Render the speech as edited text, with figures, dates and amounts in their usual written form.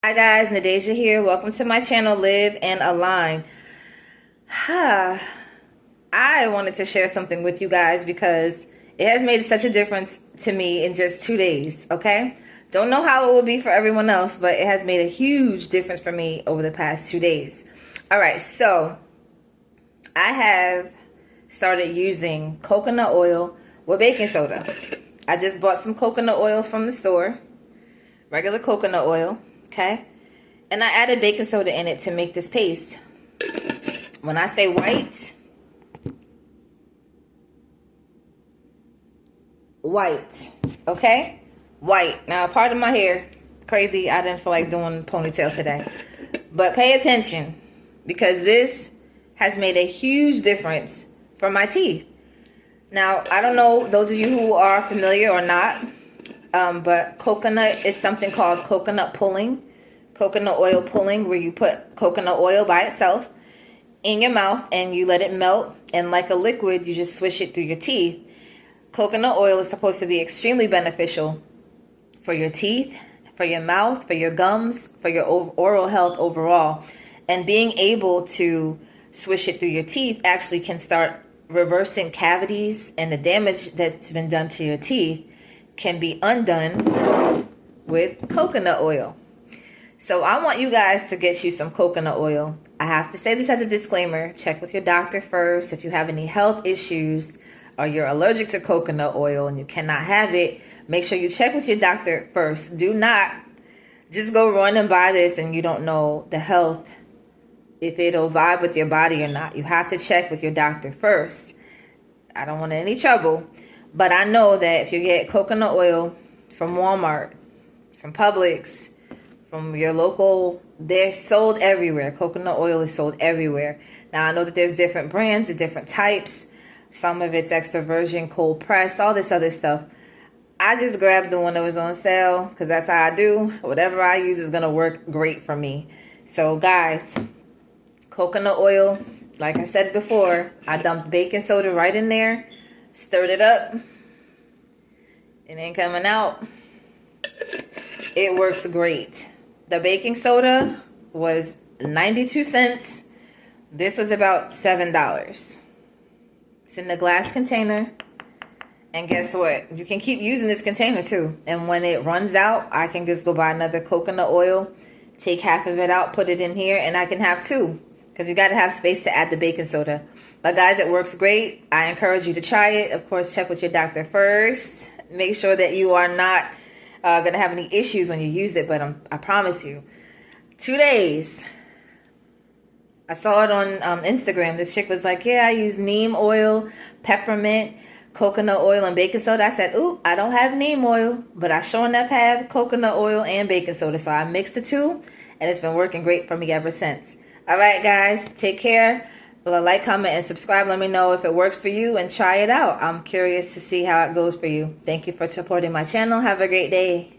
Hi guys, Nadeja here. Welcome to my channel, Live and Align. I wanted to share something with you guys because it has made such a difference to me in just 2 days, okay? Don't know how it will be for everyone else, but it has made a huge difference for me over the past 2 days. All right, so I have started using coconut oil with baking soda. I just bought some coconut oil from the store, regular coconut oil. Okay, and I added baking soda in it to make this paste. When I say white, okay? White. Now, part of my hair, crazy, I didn't feel like doing ponytail today. But pay attention, because this has made a huge difference for my teeth. Now, I don't know, those of you who are familiar or not, but coconut is something called coconut pulling. Coconut oil pulling, where you put coconut oil by itself in your mouth and you let it melt, and like a liquid, you just swish it through your teeth. Coconut oil is supposed to be extremely beneficial for your teeth, for your mouth, for your gums, for your oral health overall. And being able to swish it through your teeth actually can start reversing cavities, and the damage that's been done to your teeth can be undone with coconut oil. So I want you guys to get you some coconut oil. I have to say this as a disclaimer. Check with your doctor first. If you have any health issues or you're allergic to coconut oil and you cannot have it, make sure you check with your doctor first. Do not just go run and buy this and you don't know the health, if it'll vibe with your body or not. You have to check with your doctor first. I don't want any trouble, but I know that if you get coconut oil from Walmart, from Publix, from your local, they're sold everywhere. Coconut oil is sold everywhere. Now, I know that there's different brands and different types. Some of it's extra virgin, cold pressed, all this other stuff. I just grabbed the one that was on sale because that's how I do. Whatever I use is going to work great for me. So, guys, coconut oil, like I said before, I dumped baking soda right in there, stirred it up. It ain't coming out. It works great. The baking soda was 92 cents. This was about $7. It's in the glass container. And guess what? You can keep using this container too. And when it runs out, I can just go buy another coconut oil, take half of it out, put it in here, and I can have two. Because you got to have space to add the baking soda. But guys, it works great. I encourage you to try it. Of course, check with your doctor first. Make sure that you are not going to have any issues when you use it, but I promise you, 2 days. I saw it on Instagram. This chick was like, yeah, I use neem oil, peppermint, coconut oil, and baking soda. I said, ooh, I don't have neem oil, but I sure enough have coconut oil and baking soda. So I mixed the two, and it's been working great for me ever since. All right, guys, take care. Like, comment, and subscribe. Let me know if it works for you and try it out. I'm curious to see how it goes for you. Thank you for supporting my channel. Have a great day.